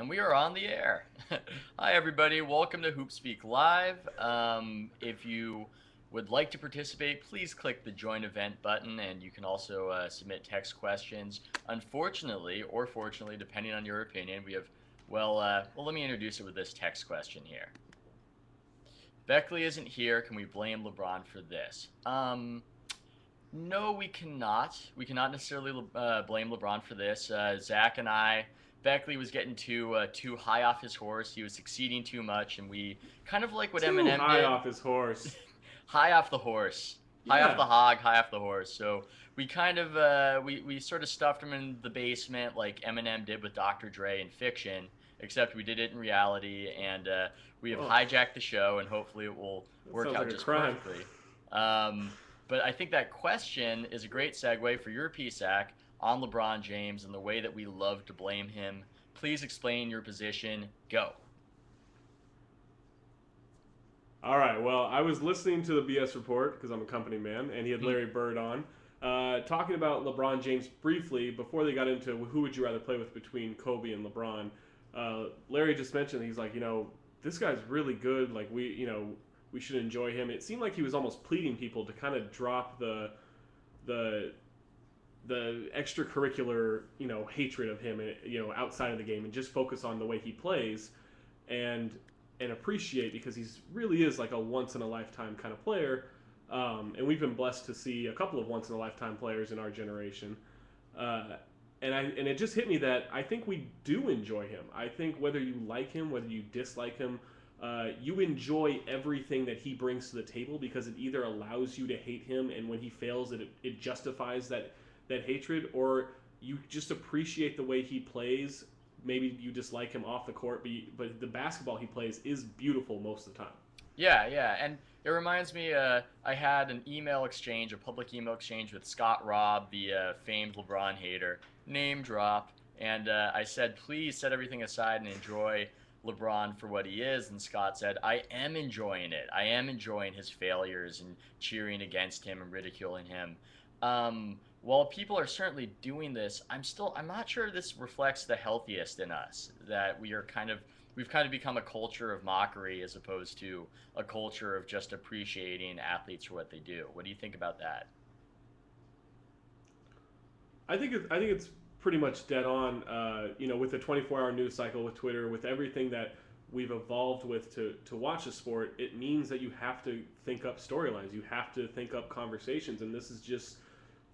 And we are on the air. Hi, everybody. Welcome to HoopSpeak Live. If you would like to participate, please click the Join Event button, and you can also submit text questions. Unfortunately, or fortunately, depending on your opinion, we have, let me introduce it with this text question here. Beckley isn't here. Can we blame LeBron for this? No, we cannot. We cannot necessarily blame LeBron for this. Zach and I, Beckley was getting too high off his horse. He was succeeding too much, and we kind of like what Too Eminem high did. off his horse. High off the horse, high off Yeah. the hog, high off the horse. So we kind of we sort of stuffed him in the basement like Eminem did with Dr. Dre in fiction, except we did it in reality, and we have Oh, hijacked the show, and hopefully it will that work sounds out like a just crime. perfectly. But I think that question is a great segue for your PSAC on LeBron James and the way that we love to blame him. Please explain your position. Go. All right. Well, I was listening to the BS report because I'm a company man, and he had Larry Bird on, talking about LeBron James briefly before they got into who would you rather play with between Kobe and LeBron. Larry just mentioned he's like, this guy's really good. Like we should enjoy him. It seemed like he was almost pleading people to kind of drop the extracurricular hatred of him outside of the game and just focus on the way he plays and appreciate, because he's really is like a once in a lifetime kind of player, and we've been blessed to see a couple of once in a lifetime players in our generation, and it just hit me that I think we do enjoy him. I think whether you like him, whether you dislike him, you enjoy everything that he brings to the table, because it either allows you to hate him, and when he fails, it justifies that hatred, or you just appreciate the way he plays. Maybe you dislike him off the court, but the basketball he plays is beautiful most of the time. Yeah, and it reminds me. I had an email exchange, a public email exchange with Scott Robb, the famed LeBron hater, name drop, and I said, please set everything aside and enjoy LeBron for what he is. And Scott said, I am enjoying it. I am enjoying his failures and cheering against him and ridiculing him. While people are certainly doing this, I'm not sure this reflects the healthiest in us. That we've kind of become a culture of mockery as opposed to a culture of just appreciating athletes for what they do. What do you think about that? I think it's pretty much dead on. With the 24-hour news cycle, with Twitter, with everything that we've evolved with to watch a sport, it means that you have to think up storylines. You have to think up conversations, and this is just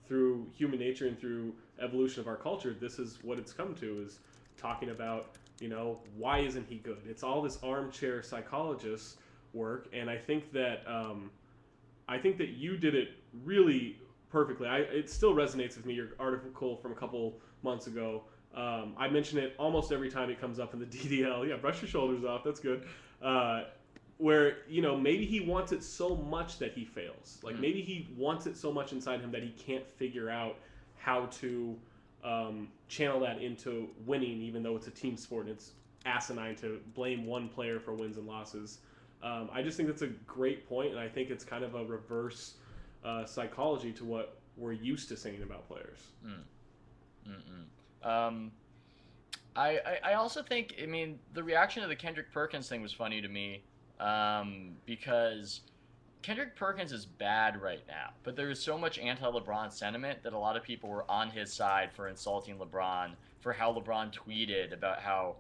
through human nature and through evolution of our culture. This is what it's come to, is talking about why isn't he good? It's all this armchair psychologist work, and I think that you did it really perfectly. It still resonates with me. Your article from a couple months ago. I mention it almost every time it comes up in the DDL. Yeah, brush your shoulders off. That's good. Where maybe he wants it so much that he fails. Like maybe he wants it so much inside him that he can't figure out how to channel that into winning, even though it's a team sport and it's asinine to blame one player for wins and losses. I just think that's a great point, and I think it's kind of a reverse psychology to what we're used to saying about players. I also think, the reaction to the Kendrick Perkins thing was funny to me, because Kendrick Perkins is bad right now, but there is so much anti-LeBron sentiment that a lot of people were on his side for insulting LeBron, for how LeBron tweeted about how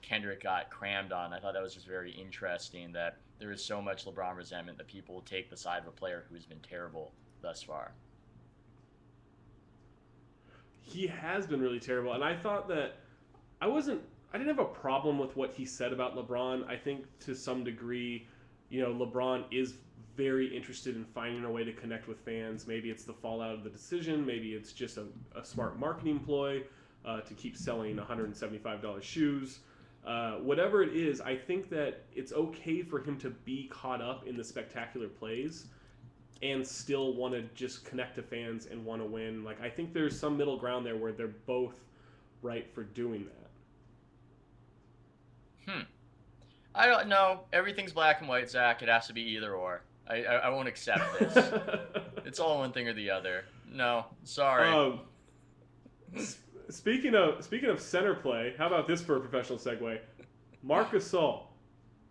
Kendrick got crammed on. I thought that was just very interesting that there is so much LeBron resentment that people will take the side of a player who has been terrible thus far. He has been really terrible, and I thought that I didn't have a problem with what he said about LeBron. I think to some degree, LeBron is very interested in finding a way to connect with fans. Maybe it's the fallout of the decision. Maybe it's just a smart marketing ploy to keep selling $175 shoes. Whatever it is, I think that it's okay for him to be caught up in the spectacular plays and still want to just connect to fans and want to win. Like, I think there's some middle ground there where they're both right for doing that. I don't know. Everything's black and white, Zach. It has to be either or. I won't accept this. It's all one thing or the other. No, sorry. Speaking of center play, how about this for a professional segue? Marc Gasol.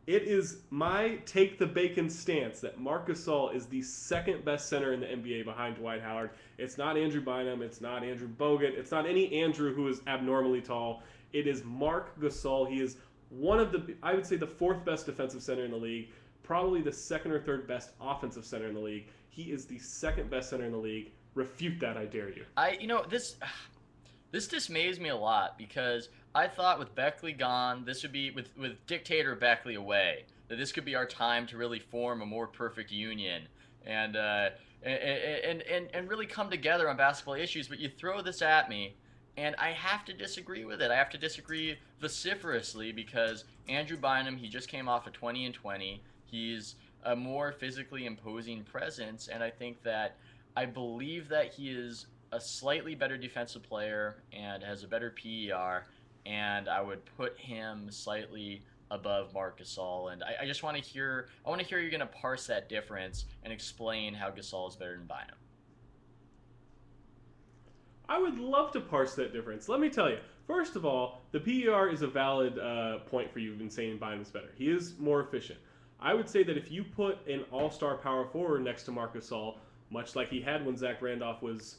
It is my take the bacon stance that Marc Gasol is the second best center in the NBA behind Dwight Howard. It's not Andrew Bynum. It's not Andrew Bogut. It's not any Andrew who is abnormally tall. It is Marc Gasol. He is one of the, I would say, the fourth best defensive center in the league. Probably the second or third best offensive center in the league. He is the second best center in the league. Refute that, I dare you. This dismays me a lot because I thought with Beckley gone, this would be with Dictator Beckley away, that this could be our time to really form a more perfect union and really come together on basketball issues. But you throw this at me, and I have to disagree with it. I have to disagree vociferously because Andrew Bynum, he just came off a 20-20. He's a more physically imposing presence, and I believe that he is a slightly better defensive player and has a better PER, and I would put him slightly above Marc Gasol. And I just want to hear you're going to parse that difference and explain how Gasol is better than Bynum. I would love to parse that difference. Let me tell you. First of all, the PER is a valid point for you in saying Bynum's better. He is more efficient. I would say that if you put an all-star power forward next to Marc Gasol, much like he had when Zach Randolph was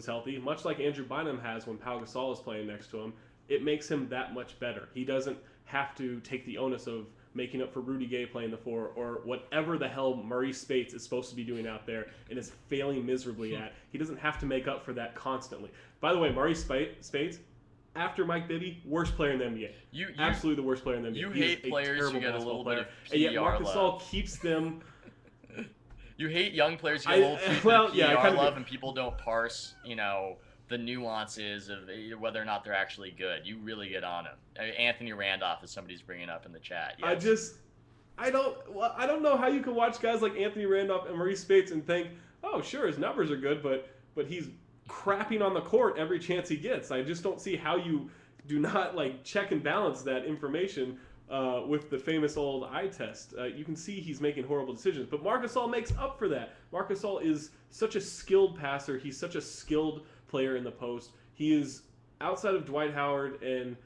healthy, much like Andrew Bynum has when Pau Gasol is playing next to him, it makes him that much better. He doesn't have to take the onus of making up for Rudy Gay playing the four or whatever the hell Maurice Spates is supposed to be doing out there and is failing miserably at. He doesn't have to make up for that constantly. By the way, Maurice Spates, after Mike Bibby, worst player in the NBA. Absolutely the worst player in the NBA. You hate players who get a little bit of PER and yet Marc love. Gasol keeps them... You hate young players who get a little PER love, and people don't parse, the nuances of whether or not they're actually good. You really get on them. Anthony Randolph is somebody's bringing up in the chat. Yes. I don't know how you can watch guys like Anthony Randolph and Maurice Spates and think, oh, sure, his numbers are good, but he's crapping on the court every chance he gets. I just don't see how you do not check and balance that information with the famous old eye test. You can see he's making horrible decisions, but Marc Gasol makes up for that. Marc Gasol is such a skilled passer. He's such a skilled player in the post. He is, outside of Dwight Howard and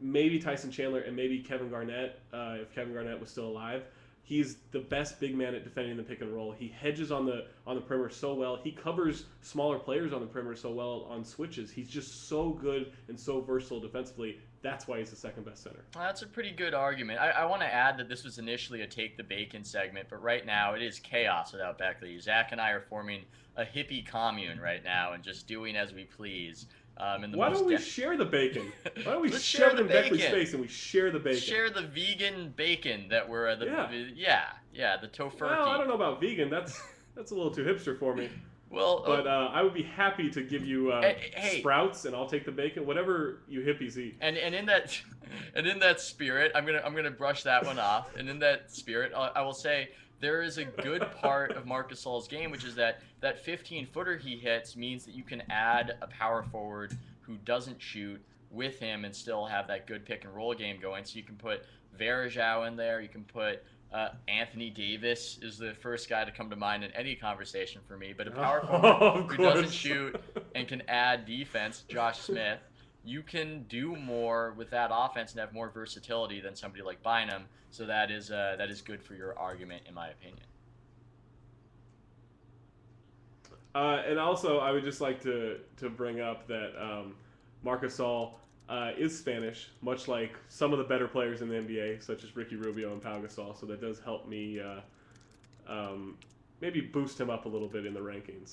maybe Tyson Chandler and maybe Kevin Garnett, if Kevin Garnett was still alive, he's the best big man at defending the pick and roll. He hedges on the perimeter so well. He covers smaller players on the perimeter so well on switches. He's just so good and so versatile defensively. That's why he's the second best center. Well, that's a pretty good argument. I want to add that this was initially a Take the Bacon segment, but right now it is chaos without Beckley. Zach and I are forming a hippie commune right now and just doing as we please. Why don't we share the bacon? Why don't we share the Beckley's face and we share the bacon? Share the vegan bacon that we're the tofurkey. Well, I don't know about vegan. That's a little too hipster for me. Well, but I would be happy to give you Sprouts, and I'll take the bacon, whatever you hippies eat. And in that spirit, I'm gonna brush that one off. And in that spirit, I will say there is a good part of Marc Gasol's game, which is that 15-footer he hits means that you can add a power forward who doesn't shoot with him and still have that good pick and roll game going. So you can put Varejao in there. You can put Anthony Davis is the first guy to come to mind in any conversation for me. But a power forward who doesn't shoot and can add defense, Josh Smith. You can do more with that offense and have more versatility than somebody like Bynum. So that is good for your argument, in my opinion. And also, I would just like to bring up that Marc Gasol is Spanish, much like some of the better players in the NBA, such as Ricky Rubio and Pau Gasol. So that does help me maybe boost him up a little bit in the rankings.